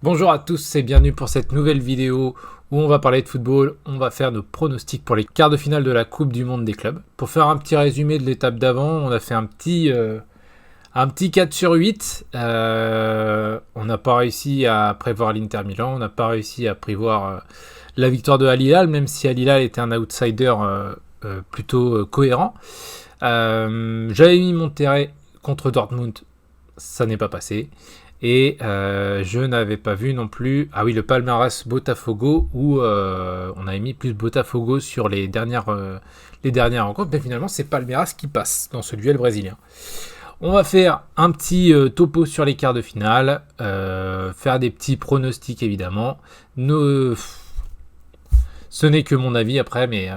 Bonjour à tous et bienvenue pour cette nouvelle vidéo où on va parler de football. On va faire nos pronostics pour les quarts de finale de la Coupe du Monde des clubs. Pour faire un petit résumé de l'étape d'avant, on a fait un petit 4 sur 8. On n'a pas réussi à prévoir l'Inter Milan, on n'a pas réussi à prévoir la victoire de Al Hilal, même si Al Hilal était un outsider plutôt cohérent. J'avais mis Monterrey contre Dortmund, ça n'est pas passé. Et je n'avais pas vu non plus... Ah oui, le palmarès Botafogo, où on avait mis plus Botafogo sur les dernières rencontres. Mais finalement, c'est Palmeiras qui passe dans ce duel brésilien. On va faire un petit topo sur les quarts de finale. Faire des petits pronostics, évidemment. Ce n'est que mon avis après, mais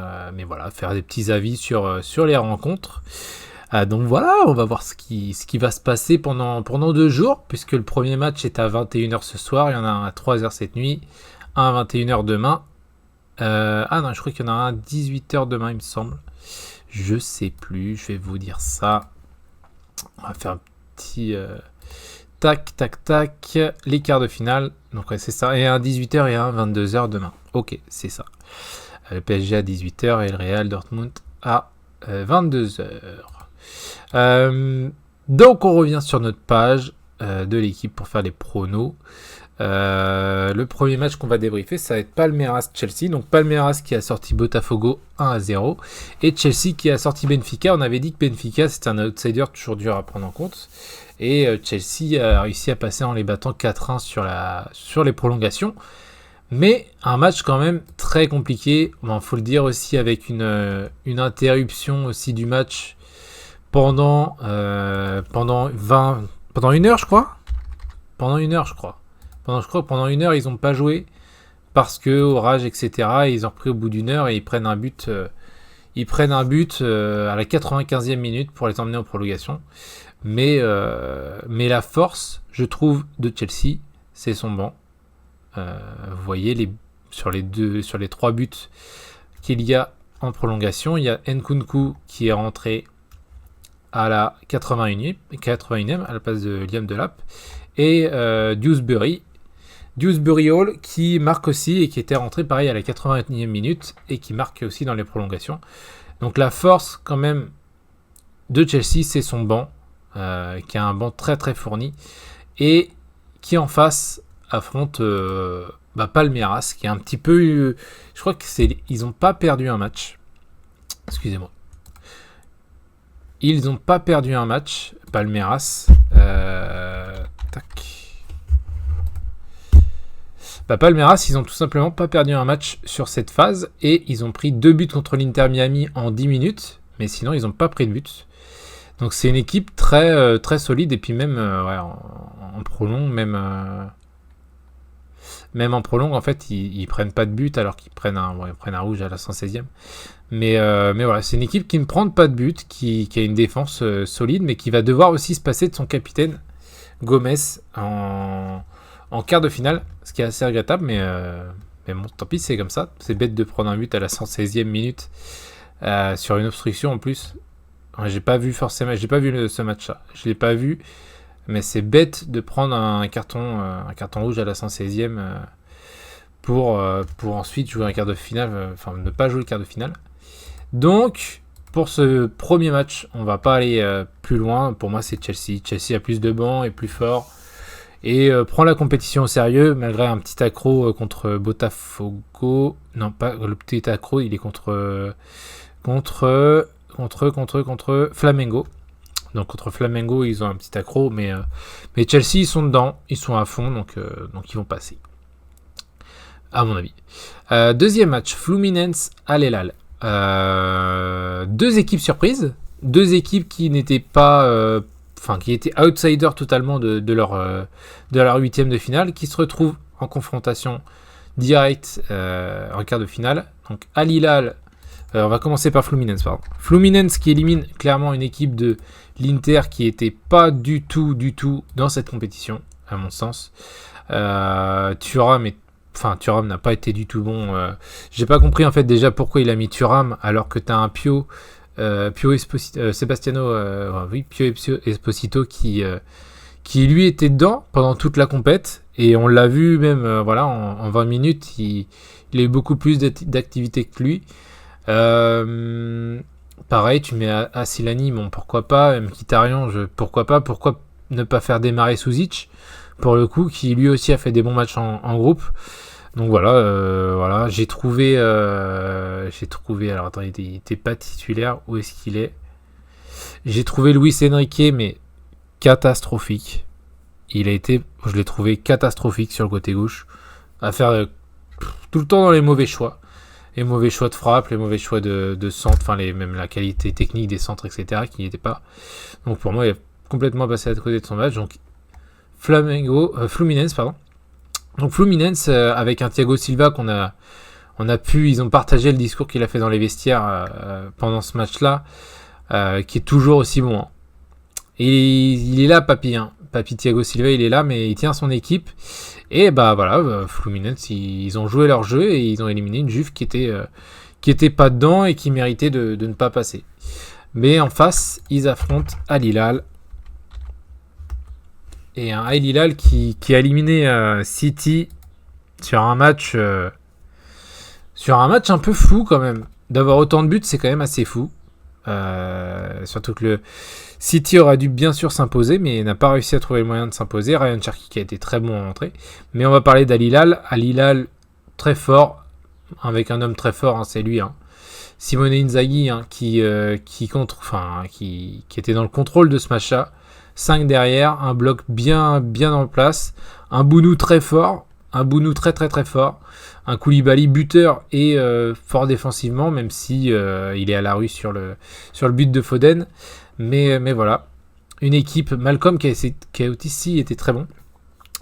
voilà, faire des petits avis sur les rencontres. Donc voilà, on va voir ce qui va se passer pendant 2 jours, puisque le premier match est à 21h ce soir, il y en a un à 3h cette nuit, un à 21h demain. Non, je crois qu'il y en a un à 18h demain, il me semble. Je sais plus, je vais vous dire ça. On va faire un petit... tac, les quarts de finale. Donc ouais, c'est ça, et un à 18h et un à 22h demain. Ok, c'est ça. Le PSG à 18h et le Real Dortmund à 22h. Donc on revient sur notre page de l'équipe pour faire les pronos. Le premier match qu'on va débriefer, ça va être Palmeiras-Chelsea. Donc Palmeiras qui a sorti Botafogo 1-0 et Chelsea qui a sorti Benfica. On avait dit que Benfica c'était un outsider toujours dur à prendre en compte. Et Chelsea a réussi à passer en les battant 4-1 sur les prolongations. Mais un match quand même très compliqué. Bon, faut le dire aussi avec une interruption aussi du match pendant une heure, je crois. Pendant une heure, ils n'ont pas joué parce que orage, etc. Ils ont repris au bout d'une heure et ils prennent un but. À la 95e minute pour les emmener en prolongation. Mais la force, je trouve, de Chelsea, c'est son banc. Vous voyez sur les 3 buts qu'il y a en prolongation, il y a Nkunku qui est rentré à la 81e à la place de Liam Delap et Dewsbury Hall qui marque aussi et qui était rentré pareil à la 81e minute et qui marque aussi dans les prolongations. Donc la force quand même de Chelsea, c'est son banc qui a un banc très très fourni et qui en face affronte Palmeiras qui est un petit peu... je crois ils n'ont pas perdu un match. Excusez-moi. Ils n'ont pas perdu un match, Palmeiras. Palmeiras, ils n'ont tout simplement pas perdu un match sur cette phase et ils ont pris 2 buts contre l'Inter Miami en 10 minutes, mais sinon ils n'ont pas pris de but. Donc c'est une équipe très, très solide et puis même en prolong, même en prolong, en fait, ils prennent pas de but alors qu'ils prennent un rouge à la 116e. Mais voilà, c'est une équipe qui ne prend pas de but, qui a une défense solide, mais qui va devoir aussi se passer de son capitaine Gomez en quart de finale, ce qui est assez regrettable, mais bon, tant pis, c'est comme ça. C'est bête de prendre un but à la 116e minute sur une obstruction en plus. J'ai pas vu ce match-là. Je l'ai pas vu. Mais c'est bête de prendre un carton rouge à la 116e pour ensuite jouer un quart de finale, ne pas jouer le quart de finale. Donc, pour ce premier match, on va pas aller plus loin. Pour moi, c'est Chelsea. Chelsea a plus de bancs, est plus fort et prend la compétition au sérieux, malgré un petit accro contre Botafogo. Non, pas le petit accro, il est contre Flamengo. Donc contre Flamengo, ils ont un petit accro, mais Chelsea, ils sont dedans, ils sont à fond, donc ils vont passer, à mon avis. Deuxième match, Fluminense Al Hilal. 2 équipes surprises, 2 équipes qui n'étaient pas, qui étaient outsiders totalement de leur 8e de finale, qui se retrouvent en confrontation directe en quart de finale. Donc Al Hilal. On va commencer par Fluminense. Fluminense qui élimine clairement une équipe de l'Inter qui n'était pas du tout dans cette compétition, à mon sens. Thuram n'a pas été du tout bon. J'ai pas compris en fait déjà pourquoi il a mis Thuram alors que tu as un Pio Esposito qui lui était dedans pendant toute la compète Et on l'a vu même, voilà, en 20 minutes, il a eu beaucoup plus d'activité que lui. Pareil, tu mets Asilani, bon, pourquoi pas, Mkhitaryan, pourquoi pas, pourquoi ne pas faire démarrer Suzic, pour le coup, qui lui aussi a fait des bons matchs en groupe. Donc voilà, j'ai trouvé, alors attends, il était pas titulaire, où est-ce qu'il est? J'ai trouvé Luis Enrique, mais catastrophique. Je l'ai trouvé catastrophique sur le côté gauche, à faire tout le temps dans les mauvais choix. Les mauvais choix de frappe, les mauvais choix de centre, enfin même la qualité technique des centres, etc. qui n'y était pas. Donc pour moi, il a complètement passé à côté de son match. Donc Fluminense, pardon. Donc Fluminense avec un Thiago Silva ils ont partagé le discours qu'il a fait dans les vestiaires pendant ce match-là, qui est toujours aussi bon. Hein. Et il est là, Papy. Hein. Papy Thiago Silva, il est là, mais il tient son équipe. Et Fluminense, ils ont joué leur jeu et ils ont éliminé une Juve qui était pas dedans et qui méritait de ne pas passer. Mais en face, ils affrontent Al Hilal. Et un Al Hilal qui a éliminé City sur un match un peu fou quand même. D'avoir autant de buts, c'est quand même assez fou. Surtout que le City aurait dû bien sûr s'imposer, mais n'a pas réussi à trouver le moyen de s'imposer. Ryan Cherki qui a été très bon en entrée. Mais on va parler d'Al Hilal. Al Hilal très fort, avec un homme très fort, hein, c'est lui. Hein. Simone Inzaghi, hein, qui était dans le contrôle de ce match-là. 5 derrière, un bloc bien en place, un Bounou très fort, un Bounou très fort, un Koulibaly buteur et fort défensivement, même si il est à la rue sur le but de Foden. Mais voilà, une équipe, Malcolm qui a aussi été très bon.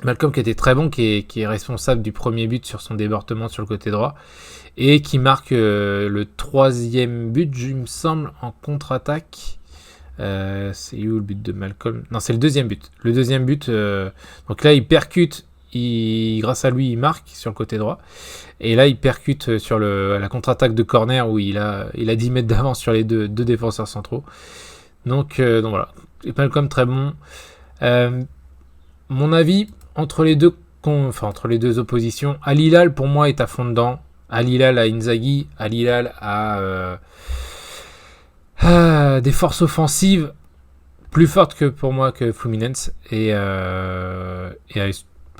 Malcolm qui était très bon, qui est responsable du premier but sur son débordement sur le côté droit et qui marque le 3e but, il me semble, en contre-attaque. C'est où le but de Malcolm? Non, c'est le 2e but. Le 2e but, donc là il percute, grâce à lui il marque sur le côté droit. Et là il percute à la contre-attaque de corner où il a 10 mètres d'avance sur les deux défenseurs centraux. Donc voilà, Malcolm très bon. Mon avis entre les deux oppositions, Al Hilal pour moi est à fond dedans. Al Hilal à Inzaghi, Al Hilal à des forces offensives plus fortes pour moi que Fluminense et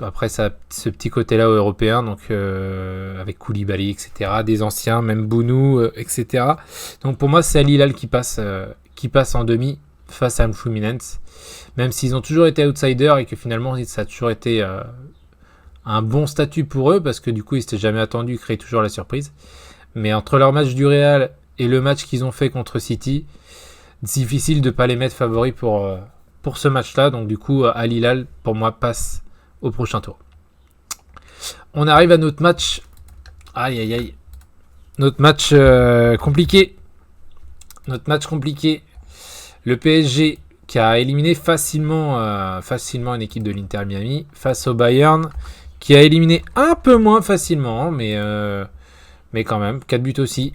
après ce petit côté là européen, donc avec Koulibaly, etc., des anciens, même Bounou, etc. Donc pour moi c'est Al Hilal qui passe en demi face à Fluminense, même s'ils ont toujours été outsiders et que finalement ça a toujours été un bon statut pour eux, parce que du coup ils s'étaient jamais attendus, ils créaient toujours la surprise. Mais entre leur match du Real et le match qu'ils ont fait contre City, difficile de ne pas les mettre favoris pour ce match-là. Donc du coup, Al Hilal, pour moi, passe au prochain tour. On arrive à notre match. Aïe. Notre match compliqué. Le PSG qui a éliminé facilement une équipe de l'Inter Miami face au Bayern, qui a éliminé un peu moins facilement, mais quand même, 4 buts aussi.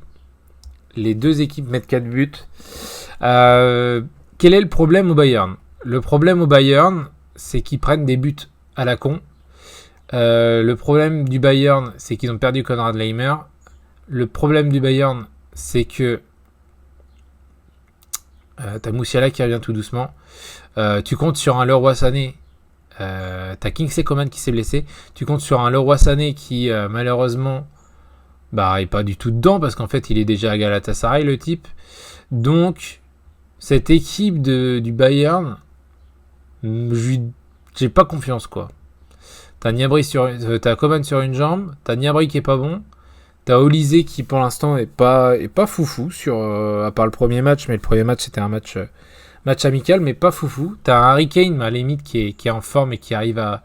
Les deux équipes mettent 4 buts. Quel est le problème au Bayern? Le problème au Bayern, c'est qu'ils prennent des buts à la con. Le problème du Bayern, c'est qu'ils ont perdu Konrad Laimer. Le problème du Bayern, c'est que t'as Moussiala qui revient tout doucement. Tu comptes sur un Leroy Sané. T'as Kingsley Coman qui s'est blessé. Tu comptes sur un Leroy Sané qui, malheureusement, est pas du tout dedans, parce qu'en fait, il est déjà à Galatasaray, le type. Donc, cette équipe du Bayern, j'ai pas confiance, quoi. T'as Coman sur une jambe, t'as Gnabry qui est pas bon, t'as Olysée qui pour l'instant est pas foufou à part le premier match, mais le premier match c'était un match amical, mais pas foufou. T'as un Harry Kane à la limite qui est en forme et qui arrive à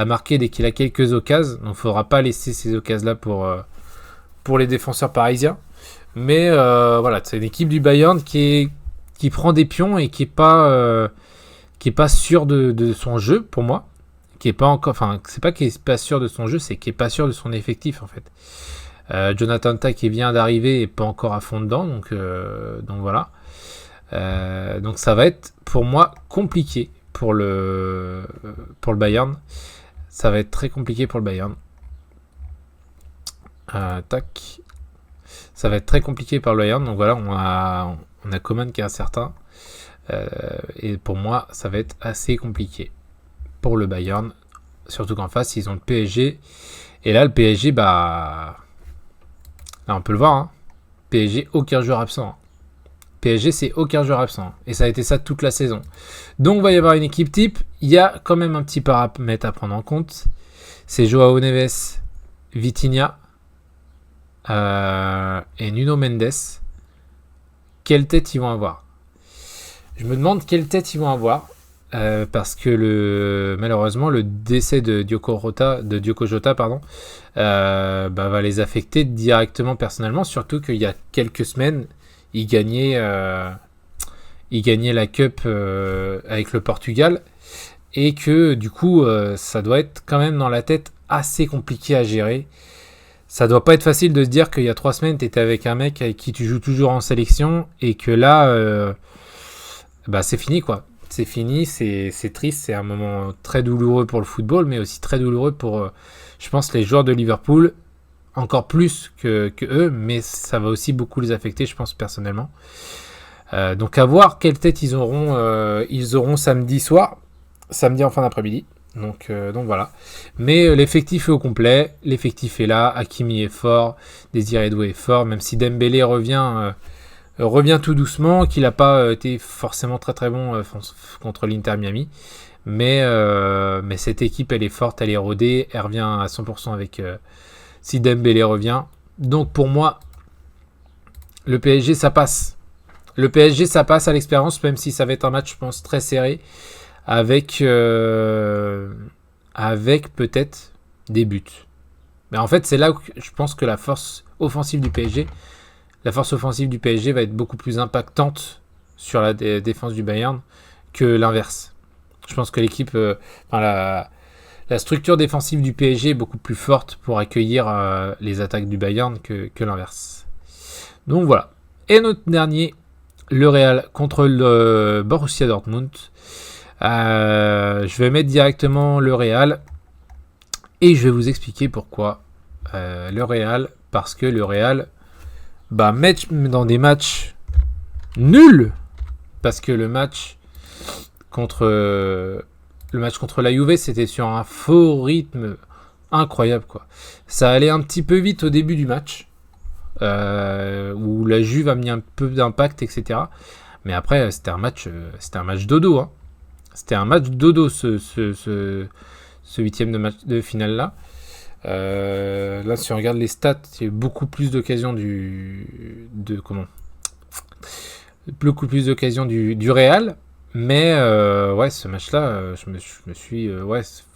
marquer dès qu'il a quelques occasions, donc faudra pas laisser ces occasions là pour les défenseurs parisiens. Mais voilà, c'est une équipe du Bayern qui prend des pions et qui est pas sûr de son jeu pour moi. Qui est pas encore, enfin, c'est pas qu'il est pas sûr de son jeu, c'est qu'il est pas sûr de son effectif en fait. Jonathan Tah qui vient d'arriver est pas encore à fond dedans, donc voilà. Donc ça va être pour moi compliqué pour le Bayern. ça va être très compliqué pour le Bayern. Tac. Ça va être très compliqué pour le Bayern. Donc voilà, on a Coman qui est incertain. Et pour moi, ça va être assez compliqué pour le Bayern. Surtout qu'en face, ils ont le PSG. Et là, le PSG, là, on peut le voir. Hein. PSG, aucun joueur absent. PSG, c'est aucun joueur absent. Et ça a été ça toute la saison. Donc, il va y avoir une équipe type. Il y a quand même un petit paramètre à prendre en compte. C'est Joao Neves, Vitinha et Nuno Mendes. Quelle tête ils vont avoir? Je me demande quelle tête ils vont avoir. Parce que malheureusement, le décès de Diogo Jota, va les affecter directement personnellement. Surtout qu'il y a quelques semaines, il gagnait la Cup avec le Portugal. Et que du coup, ça doit être quand même dans la tête assez compliqué à gérer. Ça doit pas être facile de se dire qu'il y a 3 semaines, tu étais avec un mec avec qui tu joues toujours en sélection et que là, c'est fini quoi. C'est fini, c'est triste, c'est un moment très douloureux pour le football, mais aussi très douloureux pour, je pense, les joueurs de Liverpool, encore plus que eux, mais ça va aussi beaucoup les affecter, je pense, personnellement. Donc à voir quelle tête ils auront samedi soir, samedi en fin d'après-midi. Donc voilà. Mais l'effectif est au complet, l'effectif est là, Hakimi est fort, Désiré Doué est fort, même si Dembélé revient tout doucement, qu'il n'a pas été forcément très très bon contre l'Inter Miami. Mais cette équipe, elle est forte, elle est rodée, elle revient à 100% avec si Dembélé revient. Donc pour moi, le PSG, ça passe. Le PSG, ça passe à l'expérience, même si ça va être un match, je pense, très serré, avec peut-être des buts. Mais en fait, c'est là où je pense que la force offensive du PSG va être beaucoup plus impactante sur la défense du Bayern que l'inverse. Je pense que l'équipe, la structure défensive du PSG est beaucoup plus forte pour accueillir les attaques du Bayern que l'inverse. Donc voilà. Et notre dernier, le Real contre le Borussia Dortmund. Je vais mettre directement le Real et je vais vous expliquer pourquoi le Real. Parce que le Real mettre dans des matchs nuls, parce que le match contre la Juve, c'était sur un faux rythme incroyable quoi. Ça allait un petit peu vite au début du match, où la Juve a mis un peu d'impact, etc. Mais après, c'était un match dodo. Hein. C'était un match dodo ce huitième de finale là. Là, si on regarde les stats, il y a eu beaucoup plus d'occasions du Real. Mais ce match-là,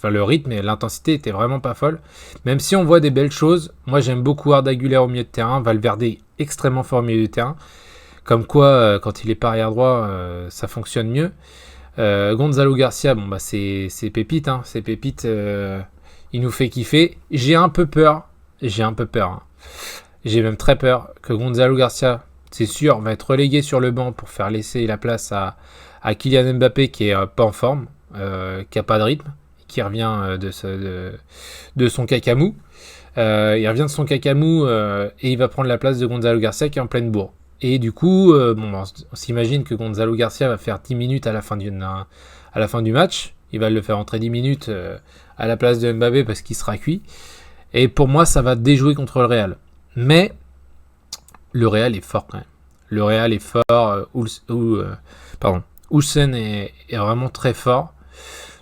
le rythme et l'intensité étaient vraiment pas folles. Même si on voit des belles choses, moi j'aime beaucoup Arda Güler au milieu de terrain, Valverde extrêmement fort au milieu de terrain. Comme quoi, quand il est pas arrière droit, ça fonctionne mieux. Gonzalo Garcia, c'est pépite, hein, c'est pépite. Il nous fait kiffer. J'ai un peu peur. Hein. J'ai même très peur que Gonzalo Garcia, c'est sûr, va être relégué sur le banc pour faire laisser la place à Kylian Mbappé qui est pas en forme, qui a pas de rythme, qui revient de son cacamou. Il revient de son cacamou et il va prendre la place de Gonzalo Garcia qui est en pleine bourre. Et du coup, on s'imagine que Gonzalo Garcia va faire 10 minutes à la fin du match. Il va le faire entrer 10 minutes à la place de Mbappé parce qu'il sera cuit. Et pour moi, ça va déjouer contre le Real. Mais le Real est fort quand même. Le Real est fort. Houssen est vraiment très fort.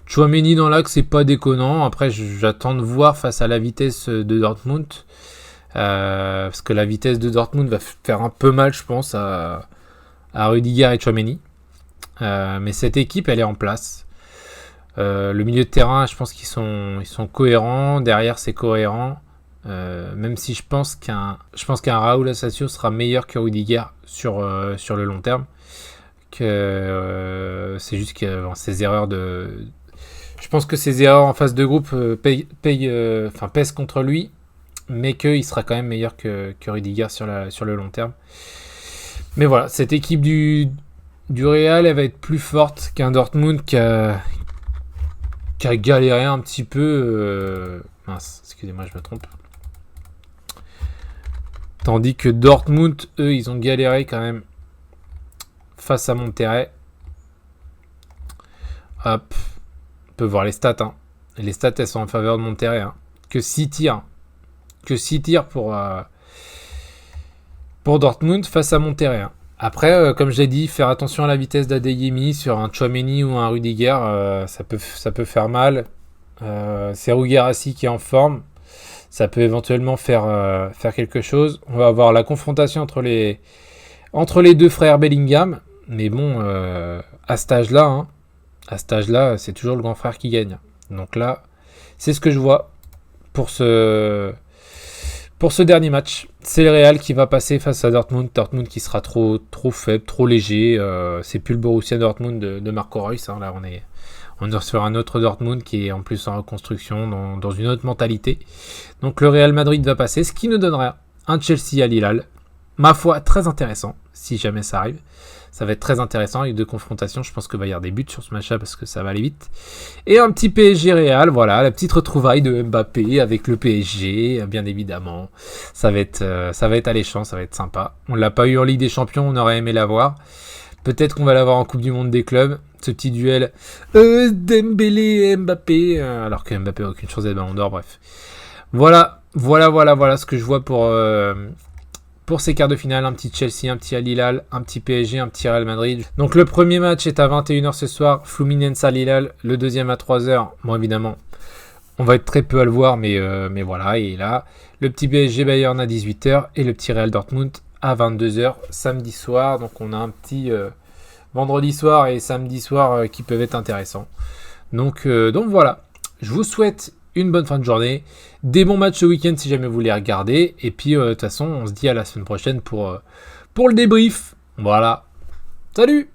Tchouaméni dans l'axe, c'est pas déconnant. Après, j'attends de voir face à la vitesse de Dortmund. Parce que la vitesse de Dortmund va faire un peu mal, je pense, à Rudiger et Tchouaméni. Mais cette équipe, elle est en place. Le milieu de terrain, je pense qu'ils sont cohérents. Derrière, c'est cohérent. Même si je pense qu'un Raúl Asensio sera meilleur que Rudiger sur le long terme. C'est juste que ces erreurs je pense que ces erreurs en phase de groupe pèsent contre lui, mais qu'il sera quand même meilleur que Rudiger sur le long terme. Mais voilà, cette équipe du Real, elle va être plus forte qu'un Dortmund qui a galéré un petit peu. Mince, excusez-moi, je me trompe. Tandis que Dortmund, eux, ils ont galéré quand même face à Monterrey. Hop, on peut voir les stats. Hein. Et les stats, elles sont en faveur de Monterrey. Hein. Que 6 tirs. Que 6 tirs pour Dortmund face à Monterrey. Hein. Après, comme je l'ai dit, faire attention à la vitesse d'Adeyemi sur un Tchouaméni ou un Rudiger, ça peut faire mal. C'est Rugerassi qui est en forme. Ça peut éventuellement faire quelque chose. On va avoir la confrontation entre les deux frères Bellingham. Mais bon, à cet âge-là, c'est toujours le grand frère qui gagne. Donc là, c'est ce que je vois pour ce dernier match. C'est le Real qui va passer face à Dortmund. Dortmund qui sera trop faible, trop léger. C'est plus le Borussia Dortmund de Marco Reus. Hein. Là, on est sur un autre Dortmund qui est en plus en reconstruction, dans une autre mentalité. Donc le Real Madrid va passer, ce qui nous donnera un Chelsea à Lille. Ma foi, très intéressant, si jamais ça arrive. Ça va être très intéressant avec 2 confrontations. Je pense qu'il va y avoir des buts sur ce match-là parce que ça va aller vite. Et un petit PSG Real, voilà, la petite retrouvaille de Mbappé avec le PSG, bien évidemment. Ça va être alléchant, ça va être sympa. On ne l'a pas eu en Ligue des Champions, on aurait aimé l'avoir. Peut-être qu'on va l'avoir en Coupe du Monde des clubs. Ce petit duel Dembélé et Mbappé, alors que Mbappé n'a aucune chance d'être Ballon d'Or, bref. Voilà ce que je vois pour ces quarts de finale. Un petit Chelsea, un petit Al Hilal, un petit PSG, un petit Real Madrid. Donc le premier match est à 21h ce soir, Fluminense Al Hilal. Le deuxième à 3h. Bon, évidemment, on va être très peu à le voir, mais voilà. Et là, le petit PSG Bayern à 18h et le petit Real Dortmund à 22h samedi soir. Donc on a un petit vendredi soir et samedi soir qui peuvent être intéressants. Donc voilà, je vous souhaite une bonne fin de journée, des bons matchs ce week-end si jamais vous voulez regarder, et puis de toute façon on se dit à la semaine prochaine pour le débrief. Voilà, salut!